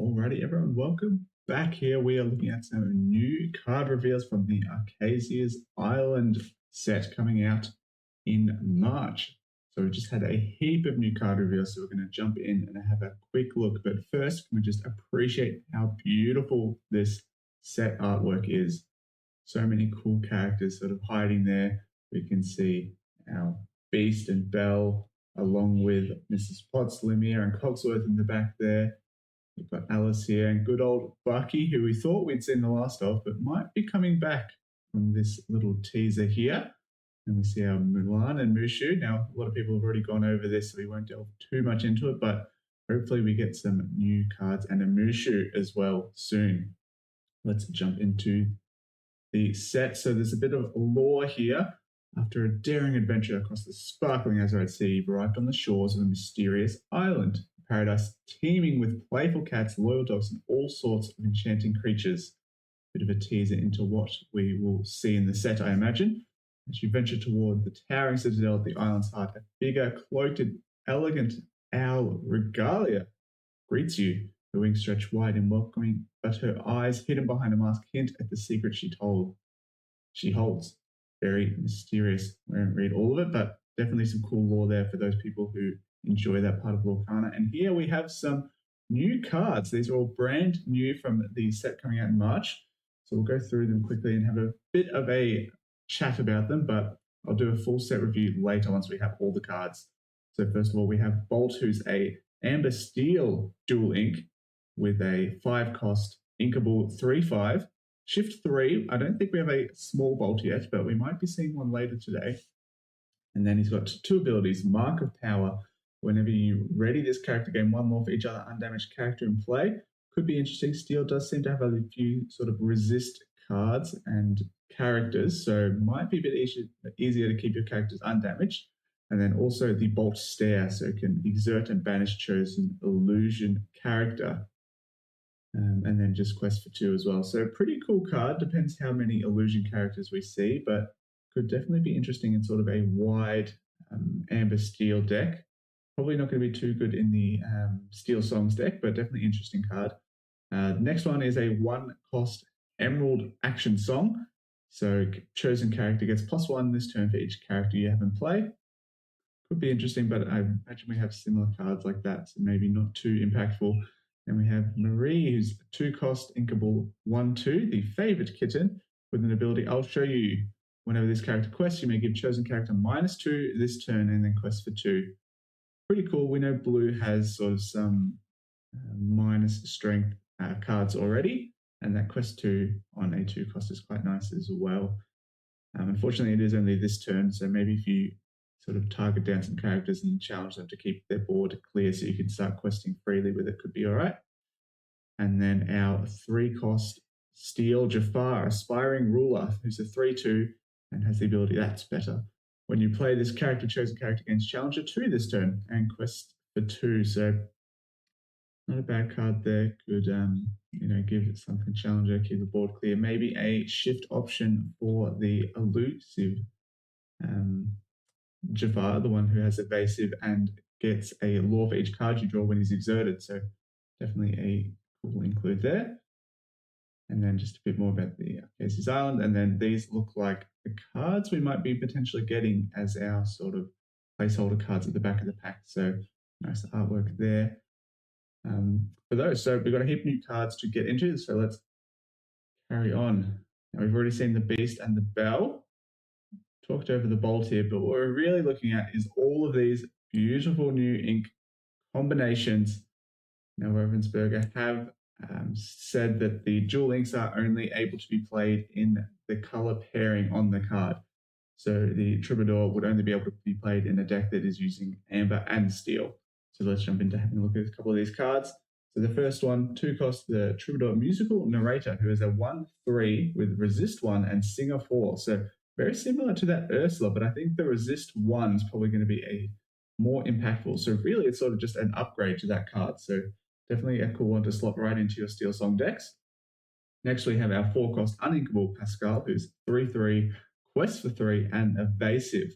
Alrighty, everyone, welcome back here. We are looking at some new card reveals from the Archazia's Island set coming out in March. So we just had a heap of new card reveals, so we're going to jump in and have a quick look. But first, can we just appreciate how beautiful this set artwork is? So many cool characters sort of hiding there. We can see our Beast and Belle, along with Mrs. Potts, Lemire, and Cogsworth in the back there. We've got Alice here and good old Bucky, who we thought we'd seen the last of, but might be coming back from this little teaser here. And we see our Mulan and Mushu. Now, a lot of people have already gone over this, so we won't delve too much into it, but hopefully we get some new cards and a Mushu as well soon. Let's jump into the set. So there's a bit of lore here. After a daring adventure across the sparkling azurite sea, you've arrived on the shores of a mysterious island. Paradise teeming with playful cats, loyal dogs, and all sorts of enchanting creatures. Bit of a teaser into what we will see in the set, I imagine. As you venture toward the towering citadel at the island's heart, a figure cloaked in elegant owl regalia greets you. Her wings stretch wide in welcoming, but her eyes, hidden behind a mask, hint at the secret she holds. Very mysterious. We won't read all of it, but definitely some cool lore there for those people who enjoy that part of Lorcana. And here we have some new cards. These are all brand new from the set coming out in March. So we'll go through them quickly and have a bit of a chat about them, but I'll do a full set review later once we have all the cards. So first of all, we have Bolt, who's a Amber Steel dual ink with a 5-cost inkable 3/5. Shift 3, I don't think we have a small Bolt yet, but we might be seeing one later today. And then he's got 2 abilities, Mark of Power. Whenever you ready this character, gain 1 more for each other undamaged character in play. Could be interesting. Steel does seem to have a few sort of resist cards and characters, so might be a bit easier to keep your characters undamaged. And then also the Bolt Stare, so it can exert and banish chosen illusion character. And then just Quest for 2 as well. So pretty cool card. Depends how many illusion characters we see, but could definitely be interesting in sort of a wide Amber Steel deck. Probably not going to be too good in the Steel Songs deck, but definitely interesting card. Next one is a 1-cost Emerald Action Song. So chosen character gets +1 this turn for each character you have in play. Could be interesting, but I imagine we have similar cards like that, so maybe not too impactful. Then we have Marie, who's a 2-cost inkable 1/2, the favorite kitten, with an ability, I'll show you. Whenever this character quests, you may give chosen character -2 this turn and then quest for 2. Pretty cool. We know blue has sort of some minus strength cards already, and that quest 2 on a 2-cost is quite nice as well. Unfortunately, it is only this turn, so maybe if you sort of target down some characters and challenge them to keep their board clear so you can start questing freely with it, could be all right. And then our 3-cost Steel Jafar, Aspiring Ruler, who's a 3/2 and has the ability, that's better. When you play this character, chosen character gains Challenger 2 this turn and quest for 2. So not a bad card there. Could give it something Challenger, keep the board clear. Maybe a shift option for the elusive Jafar, the one who has evasive and gets a lore for each card you draw when he's exerted. So definitely a cool include there. And then just a bit more about the Archazia's Island. And then these look like the cards we might be potentially getting as our sort of placeholder cards at the back of the pack. So nice artwork there for those. So we've got a heap of new cards to get into. So let's carry on. Now we've already seen the Beast and the Belle. Talked over the Bolt here, but what we're really looking at is all of these beautiful new ink combinations. Now Ravensburger have said that the dual inks are only able to be played in the color pairing on the card. So the Troubadour would only be able to be played in a deck that is using Amber and Steel. So let's jump into having a look at a couple of these cards. So the first one, 2-cost, the Troubadour Musical Narrator, who is a 1/3 with Resist 1 and Singer 4. So very similar to that Ursula, but I think the Resist 1 is probably going to be a more impactful. So really it's sort of just an upgrade to that card. So definitely a cool one to slot right into your Steel Song decks. Next, we have our 4-cost Uninkable Pascal, who's 3/3, Quest for 3, and Evasive.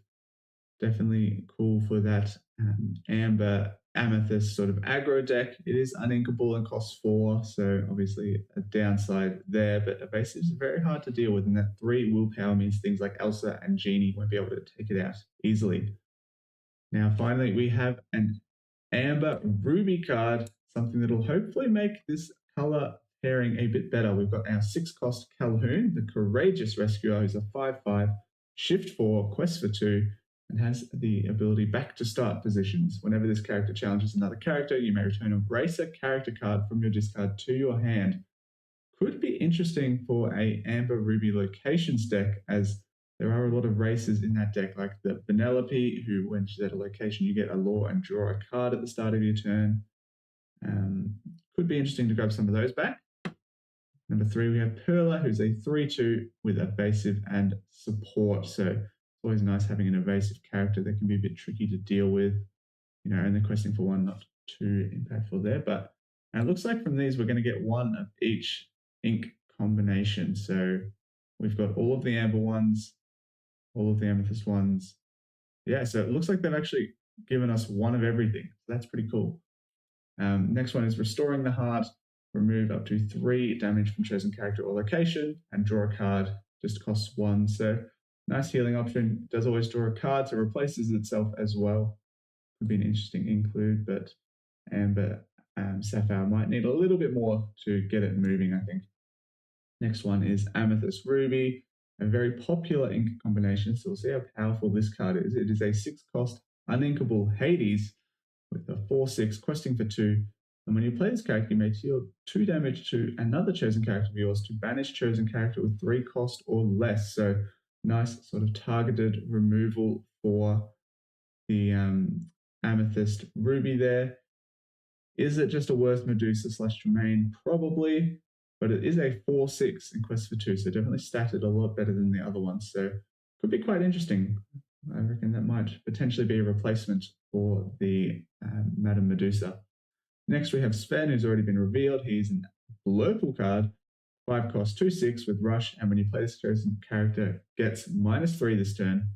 Definitely cool for that Amber Amethyst sort of aggro deck. It is uninkable and costs 4, so obviously a downside there, but evasive is very hard to deal with, and that 3 willpower means things like Elsa and Genie won't be able to take it out easily. Now, finally, we have an Amber Ruby card, something that will hopefully make this color pairing a bit better. We've got our 6-cost Calhoun, the Courageous Rescuer, who's a 5/5, shift 4, quest for 2, and has the ability back to start positions. Whenever this character challenges another character, you may return a racer character card from your discard to your hand. Could be interesting for a Amber Ruby locations deck, as there are a lot of racers in that deck, like the Penelope, who when she's at a location, you get a lore and draw a card at the start of your turn. Could be interesting to grab some of those back. Number 3, we have Perla, who's a 3/2 with evasive and support. So it's always nice having an evasive character that can be a bit tricky to deal with. You know, only questing for 1, not too impactful there. But it looks like from these, we're going to get 1 of each ink combination. So we've got all of the amber ones, all of the amethyst ones. Yeah, so it looks like they've actually given us 1 of everything. So that's pretty cool. Next one is Restoring the Heart. Remove up to 3 damage from chosen character or location and draw a card. Just costs 1. So nice healing option. Does always draw a card, so replaces itself as well. Could be an interesting include, but Amber Sapphire might need a little bit more to get it moving, I think. Next one is Amethyst Ruby, a very popular ink combination. So we'll see how powerful this card is. It is a 6-cost uninkable Hades with a 4/6 questing for 2. And when you play this character, you may deal 2 damage to another chosen character of yours to banish chosen character with 3 cost or less. So nice sort of targeted removal for the Amethyst Ruby there. Is it just a worse Medusa / Tremaine? Probably, but it is a 4/6 in quest for 2, so definitely statted a lot better than the other ones. So could be quite interesting. I reckon that might potentially be a replacement for the Madame Medusa. Next, we have Sven, who's already been revealed. He's an Blurple card, 5 cost, 2/6 with Rush, and when you play this chosen character, gets -3 this turn.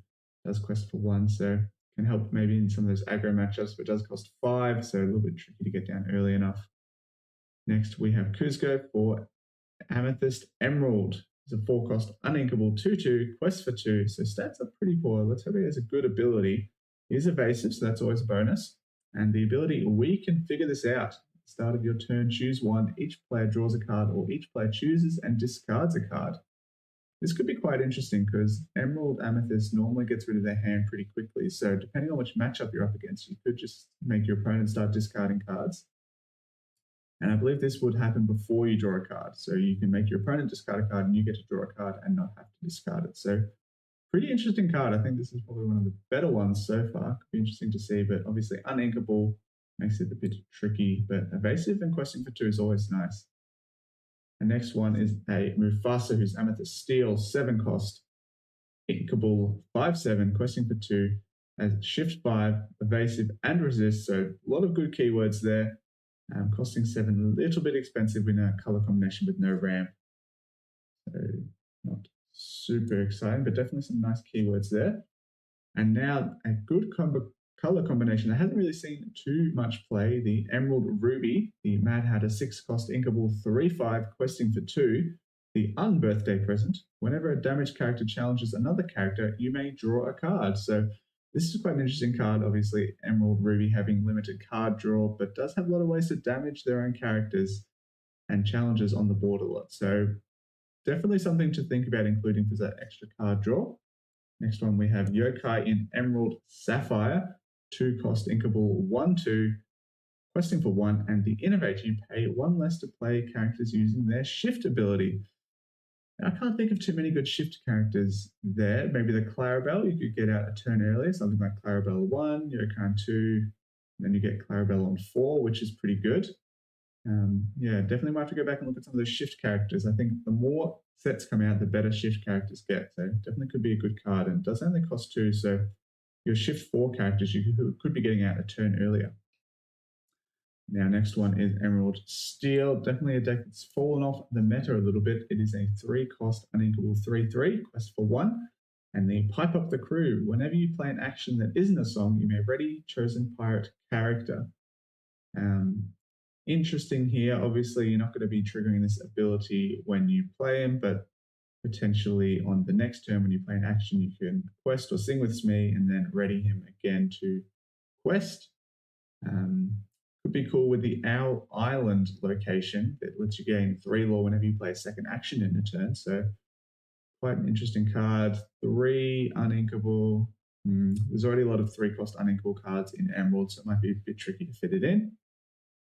Does quest for 1, so can help maybe in some of those aggro matchups, but does cost 5, so a little bit tricky to get down early enough. Next, we have Kuzco for Amethyst Emerald. It's a 4-cost uninkable 2/2, quest for 2, so stats are pretty poor. Let's hope he has a good ability. He is evasive, so that's always a bonus. And the ability, we can figure this out. At the start of your turn, choose 1. Each player draws a card, or each player chooses and discards a card. This could be quite interesting because Emerald Amethyst normally gets rid of their hand pretty quickly. So depending on which matchup you're up against, you could just make your opponent start discarding cards. And I believe this would happen before you draw a card. So you can make your opponent discard a card and you get to draw a card and not have to discard it. So pretty interesting card. I think this is probably one of the better ones so far. Could be interesting to see, but obviously uninkable makes it a bit tricky, but evasive and questing for 2 is always nice. The next one is a Mufasa, who's Amethyst Steel, 7-cost, inkable, 5/7, questing for 2, as shift 5, evasive and resist. So a lot of good keywords there. Costing 7, a little bit expensive in a color combination with no ramp. So not super exciting, but definitely some nice keywords there. And now a good color combination that hasn't really seen too much play, the Emerald Ruby, the Mad Hatter 6-cost inkable 3/5, questing for 2, the Unbirthday Present. Whenever a damaged character challenges another character, you may draw a card. So this is quite an interesting card. Obviously, Emerald Ruby having limited card draw, but does have a lot of ways to damage their own characters and challenges on the board a lot. So definitely something to think about including for that extra card draw. Next one, we have Yokai in Emerald Sapphire, 2-cost inkable 1/2, questing for 1, and the Innovate, you pay 1 less to play characters using their shift ability. I can't think of too many good shift characters there. Maybe the Clarabelle, you could get out a turn earlier, something like Clarabelle 1, Yokai 2, then you get Clarabelle on 4, which is pretty good. Yeah, definitely might have to go back and look at some of those shift characters. I think the more sets come out, the better shift characters get. So definitely could be a good card, and it does only cost 2, so your shift 4 characters you could be getting out a turn earlier. Now, next one is Emerald Steel. Definitely a deck that's fallen off the meta a little bit. It is a 3-cost uninkable 3/3, quest for 1, and the Pipe Up the Crew. Whenever you play an action that isn't a song, you may ready chosen pirate character. Interesting here. Obviously, you're not going to be triggering this ability when you play him, but potentially on the next turn when you play an action, you can quest or sing with Smee and then ready him again to quest. Could be cool with the Owl Island location that lets you gain 3 lore whenever you play a second action in a turn. So quite an interesting card. 3 uninkable. There's already a lot of 3-cost uninkable cards in Emerald, so it might be a bit tricky to fit it in.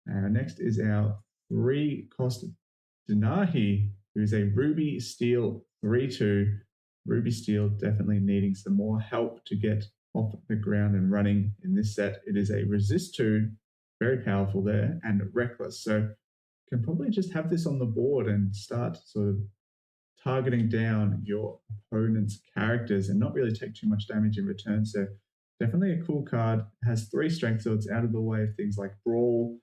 Next is our 3-cost Denahi, who is a Ruby Steel 3/2. Ruby Steel definitely needing some more help to get off the ground and running in this set. It is a resist 2, very powerful there, and reckless. So can probably just have this on the board and start sort of targeting down your opponent's characters and not really take too much damage in return. So definitely a cool card. It has 3 strength, so it's out of the way of things like Brawl.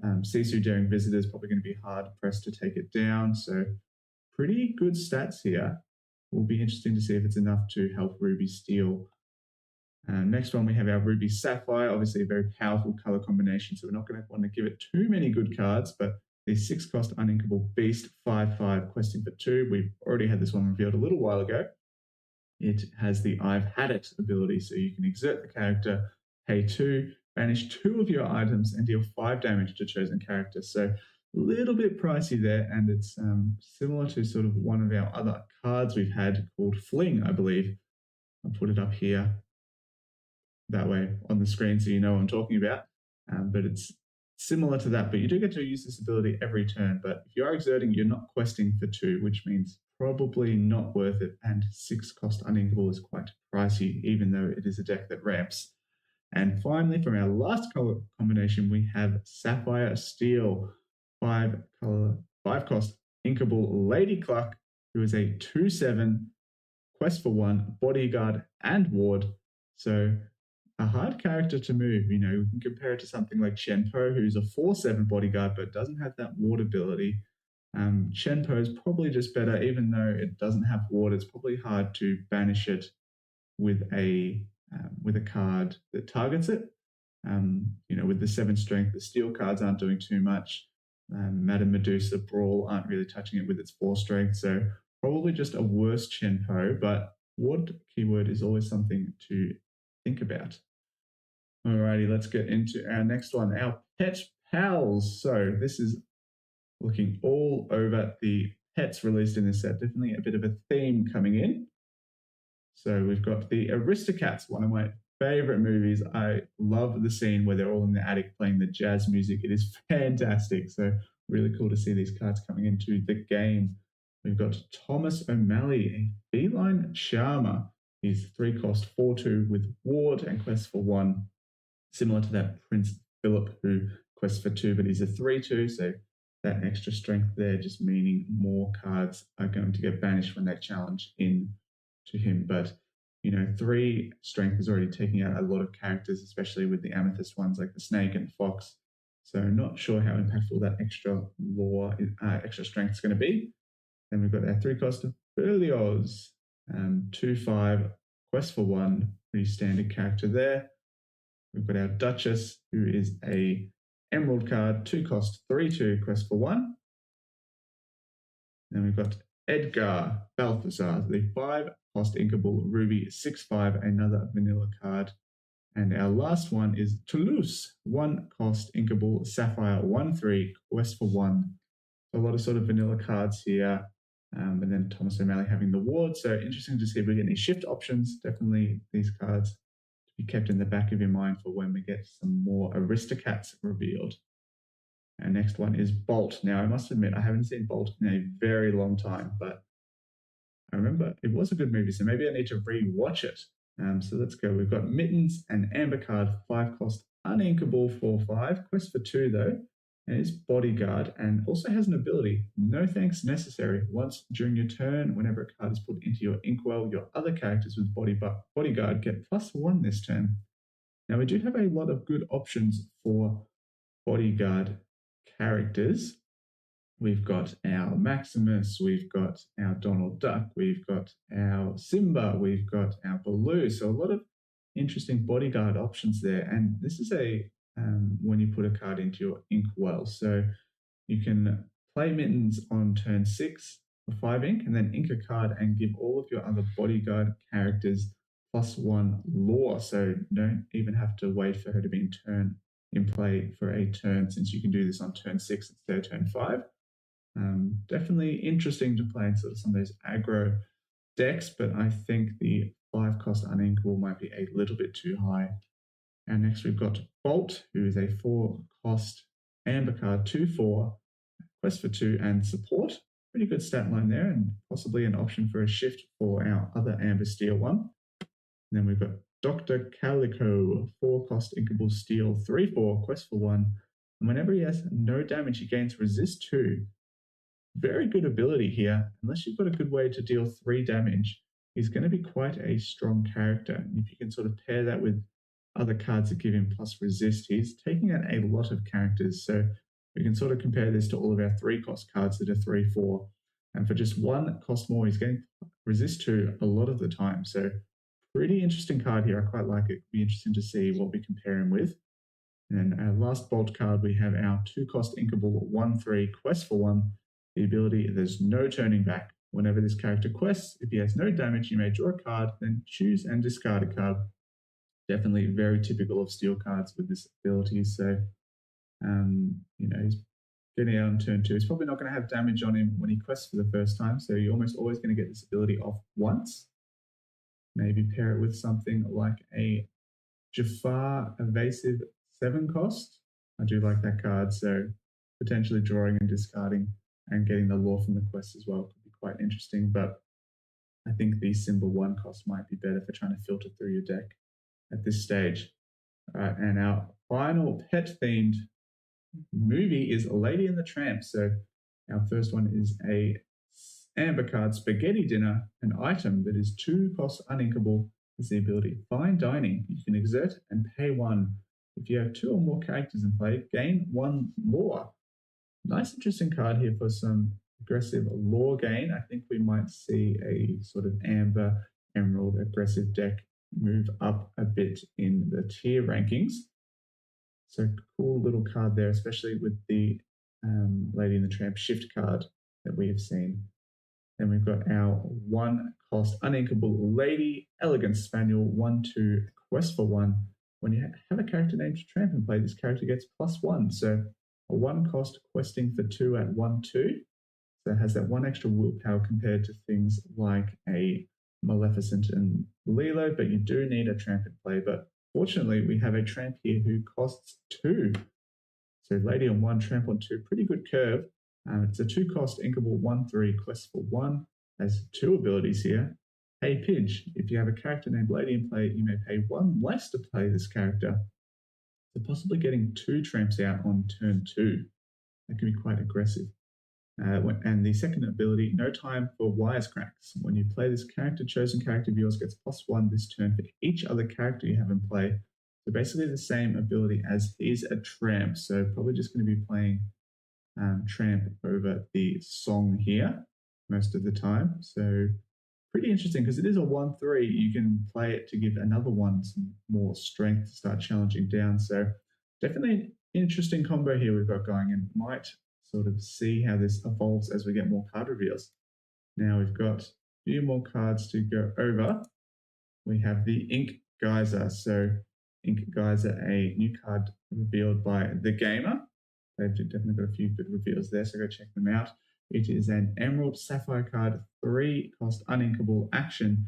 Sisu Daring Visitor is probably going to be hard pressed to take it down. So pretty good stats here. Will be interesting to see if it's enough to help Ruby Steel. Next one, we have our Ruby Sapphire, obviously a very powerful color combination, so we're not going to want to give it too many good cards, but the 6-cost uninkable Beast 5/5 questing for 2. We've already had this one revealed a little while ago. It has the I've Had It ability, so you can exert the character, pay 2, banish 2 of your items, and deal 5 damage to chosen character. So a little bit pricey there, and it's similar to sort of one of our other cards we've had called Fling, I believe. I'll put it up here that way on the screen so you know what I'm talking about. But it's similar to that, but you do get to use this ability every turn. But if you are exerting, you're not questing for 2, which means probably not worth it. And 6-cost uninkable is quite pricey, even though it is a deck that ramps. And finally, from our last color combination, we have Sapphire Steel, 5-cost inkable Lady Cluck, who is a 2/7 quest for 1 bodyguard and ward. So a hard character to move. You know, we can compare it to something like Shenpo, who's a 4/7 bodyguard but doesn't have that ward ability. Shenpo is probably just better, even though it doesn't have ward. It's probably hard to banish it with a card that targets it. You know, with the 7 strength, the steel cards aren't doing too much. Madame Medusa, Brawl aren't really touching it with its 4 strength. So probably just a worse Shenpo, but ward keyword is always something to think about. Alrighty, let's get into our next one, our Pet Pals. So this is looking all over the pets released in this set. Definitely a bit of a theme coming in. So we've got the Aristocats, one of my favorite movies. I love the scene where they're all in the attic playing the jazz music. It is fantastic. So really cool to see these cards coming into the game. We've got Thomas O'Malley, a feline charmer. He's 3-cost 4/2 with ward and quest for 1. Similar to that Prince Philip, who quests for 2, but he's a 3/2, so that extra strength there just meaning more cards are going to get banished when they challenge in to him. But, you know, 3 strength is already taking out a lot of characters, especially with the amethyst ones like the snake and fox. So not sure how impactful that extra lore, extra strength is going to be. Then we've got our 3-cost Berlioz, 2/5, quest for 1, pretty standard character there. We've got our Duchess, who is a Emerald card, 2-cost 3/2, quest for 1. Then we've got Edgar Balthazar, the 5-cost inkable Ruby 6/5, another vanilla card. And our last one is Toulouse, 1-cost inkable Sapphire 1/3, quest for 1. So a lot of sort of vanilla cards here. And then Thomas O'Malley having the ward. So interesting to see if we get any shift options. Definitely these cards to be kept in the back of your mind for when we get some more Aristocats revealed. Our next one is Bolt. Now, I must admit, I haven't seen Bolt in a very long time, but I remember it was a good movie, so maybe I need to re-watch it. So let's go. We've got Mittens and Amber card, 5-cost uninkable 4/5. Quest for 2, though. And it's bodyguard and also has an ability, no thanks necessary. Once during your turn, whenever a card is put into your inkwell, your other characters with bodyguard get +1 this turn. Now we do have a lot of good options for bodyguard characters. We've got our Maximus, we've got our Donald Duck, we've got our Simba, we've got our Baloo. So a lot of interesting bodyguard options there. And this is a when you put a card into your inkwell. So you can play Mittens on turn 6 for 5 ink, and then ink a card and give all of your other bodyguard characters +1 lore. So you don't even have to wait for her to be in play for a turn, since you can do this on turn 6 instead of turn 5. Definitely interesting to play in sort of some of those aggro decks, but I think the 5-cost uninkable might be a little bit too high. And next we've got Bolt, who is a 4-cost amber card, 2/4, quest for 2, and support. Pretty good stat line there, and possibly an option for a shift for our other amber steel one. And then we've got Dr. Calico, 4-cost inkable steel, 3/4, quest for 1. And whenever he has no damage, he gains resist 2. Very good ability here. Unless you've got a good way to deal 3 damage, he's going to be quite a strong character. And if you can sort of pair that with other cards that give him plus resist, he's taking out a lot of characters. So we can sort of compare this to all of our 3-cost cards that are 3/4. And for just 1 cost more, he's getting resist 2 a lot of the time. So pretty interesting card here. I quite like it. It'll be interesting to see what we compare him with. And our last Bolt card, we have our 2-cost inkable 1/3 quest for 1. The ability, there's no turning back. Whenever this character quests, if he has no damage, you may draw a card, then choose and discard a card. Definitely very typical of steel cards with this ability. So, he's getting out on turn 2. He's probably not going to have damage on him when he quests for the first time. So you're almost always going to get this ability off once. Maybe pair it with something like a Jafar Evasive 7-cost. I do like that card. So potentially drawing and discarding and getting the lore from the quest as well could be quite interesting. But I think the symbol 1 cost might be better for trying to filter through your deck at this stage. All right, and our final pet-themed movie is Lady and the Tramp. So our first one is a amber card, Spaghetti Dinner, an item that is 2 costs uninkable. Is the ability Fine Dining. You can exert and pay 1. If you have 2 or more characters in play, gain 1 lore. Nice, interesting card here for some aggressive lore gain. I think we might see a sort of amber emerald aggressive deck move up a bit in the tier rankings. So cool little card there, especially with the Lady and the Tramp shift card that we have seen. Then we've got our 1-cost uninkable Lady Elegant Spaniel 1/2 quest for 1. When you have a character named Tramp in play, this character gets +1. So a 1-cost questing for 2 at 1/2. So it has that 1 extra willpower compared to things like a Maleficent and Lilo, but you do need a Tramp in play. But fortunately, we have a Tramp here who costs 2. So Lady on 1, Tramp on 2, pretty good curve. It's a 2-cost inkable 1/3 quest for 1. Has 2 abilities here. Hey Pidge, if you have a character named Lady in play, you may pay 1 less to play this character. So possibly getting 2 tramps out on turn 2. That can be quite aggressive. And the second ability, No Time for Wisecracks. When you play this character, chosen character of yours gets +1 this turn for each other character you have in play. So basically the same ability as he's a tramp. So probably just going to be playing Tramp over the song here most of the time. So pretty interesting because it is a 1/3. You can play it to give another one some more strength to start challenging down. So definitely an interesting combo here we've got going, and might sort of see how this evolves as we get more card reveals. Now we've got a few more cards to go over. We have the Ink Geyser. So Ink Geyser, a new card revealed by The Gamer. They've definitely got a few good reveals there, so go check them out. It is an Emerald Sapphire card, 3-cost uninkable action.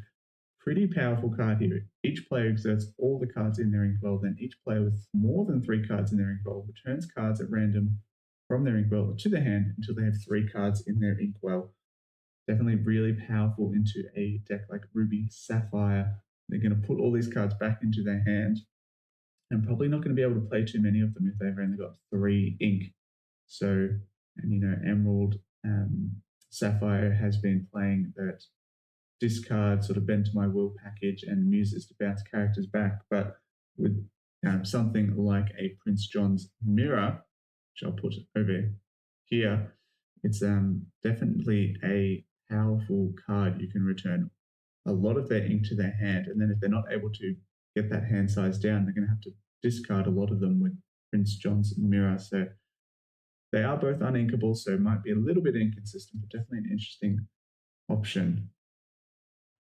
Pretty powerful card here. Each player exerts all the cards in their inkwell, then each player with more than 3 cards in their inkwell returns cards at random from their inkwell to their hand until they have 3 cards in their inkwell. Definitely really powerful into a deck like Ruby Sapphire. They're going to put all these cards back into their hand, and probably not going to be able to play too many of them if they've only got 3 ink. So, and Emerald Sapphire has been playing that discard, sort of bend to my will package and muses to bounce characters back. But with something like a Prince John's Mirror, which I'll put over here, it's definitely a powerful card. You can return a lot of their ink to their hand, and then if they're not able to get that hand size down, they're going to have to discard a lot of them with Prince John's Mirror. So they are both uninkable, so it might be a little bit inconsistent, but definitely an interesting option.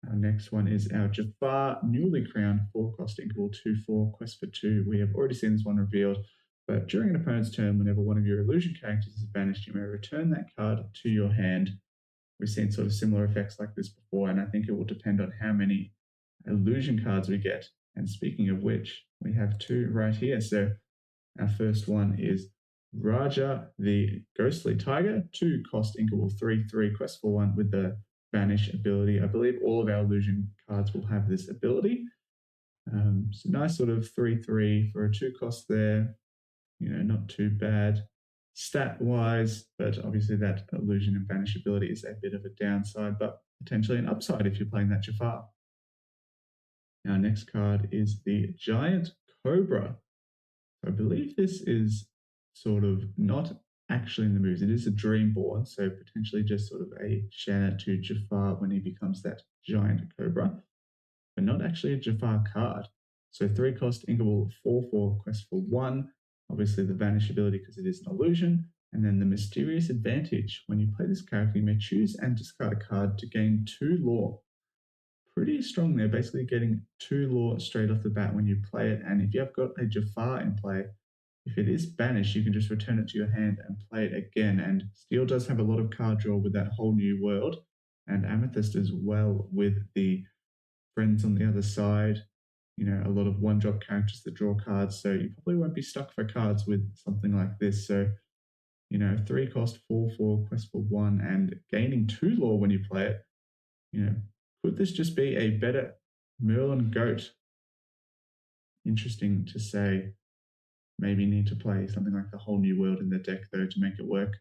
Our next one is our Jafar newly crowned 4-cost inkable 2/4 quest for 2. We have already seen this one revealed, but during an opponent's turn, whenever one of your illusion characters is banished, you may return that card to your hand. We've seen sort of similar effects like this before, and I think it will depend on how many illusion cards we get. And speaking of which, we have 2 right here. So our first one is Raja the Ghostly Tiger, 2-cost inkable 3/3 quest for 1 with the Banish ability. I believe all of our illusion cards will have this ability. So nice sort of 3/3 for a 2-cost there. Not too bad stat-wise, but obviously that illusion and Banish ability is a bit of a downside, but potentially an upside if you're playing that Jafar. Our next card is the Giant Cobra. I believe this is sort of not actually in the moves. It is a Dreamborn, so potentially just sort of a shout out to Jafar when he becomes that Giant Cobra, but not actually a Jafar card. So 3-cost inkable 4/4 quest for 1. Obviously the Vanish ability because it is an illusion, and then the Mysterious Advantage. When you play this character, you may choose and discard a card to gain 2 lore. Pretty strong there, basically getting 2 lore straight off the bat when you play it, and if you have got a Jafar in play, if it is banished, you can just return it to your hand and play it again. And Steel does have a lot of card draw with that whole new world, and Amethyst as well with the friends on the other side. A lot of 1-drop characters that draw cards, so you probably won't be stuck for cards with something like this. So, 3-cost 4/4 quest for 1 and gaining 2 lore when you play it. Could this just be a better Merlin Goat? Interesting to say. Maybe need to play something like the whole new world in the deck, though, to make it work.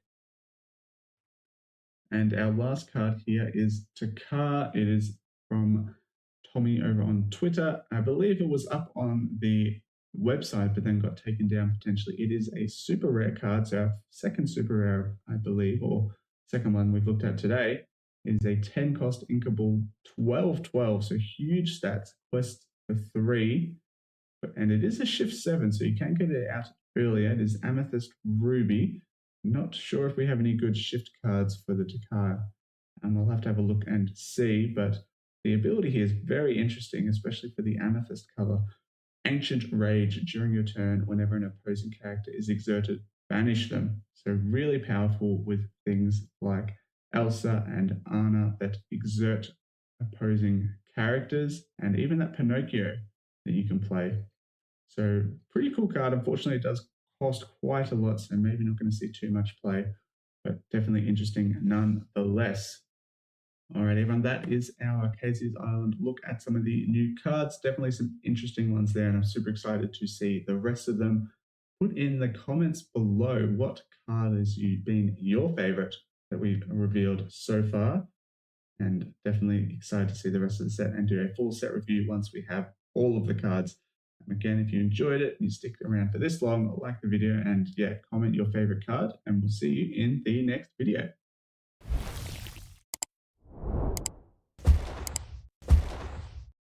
And our last card here is Takar. It is from Tommy over on Twitter. I believe it was up on the website, but then got taken down potentially. It is a super rare card, so our second super rare, I believe, or second one we've looked at today. It is a 10-cost inkable 12/12, so huge stats, quest for 3. And it is a shift 7, so you can get it out earlier. It is Amethyst Ruby. Not sure if we have any good shift cards for the Takar. I'll have to have a look and see, but the ability here is very interesting, especially for the Amethyst color. Ancient Rage. During your turn, whenever an opposing character is exerted, banish them. So really powerful with things like Elsa and Anna that exert opposing characters, and even that Pinocchio that you can play. So pretty cool card. Unfortunately, it does cost quite a lot, so maybe not going to see too much play, but definitely interesting nonetheless. All right, everyone, that is our Archazia's Island look at some of the new cards. Definitely some interesting ones there, and I'm super excited to see the rest of them. Put in the comments below what card has been your favorite that we've revealed so far, and definitely excited to see the rest of the set and do a full set review once we have all of the cards. And again, if you enjoyed it, you stick around for this long, like the video, and comment your favorite card, and we'll see you in the next video.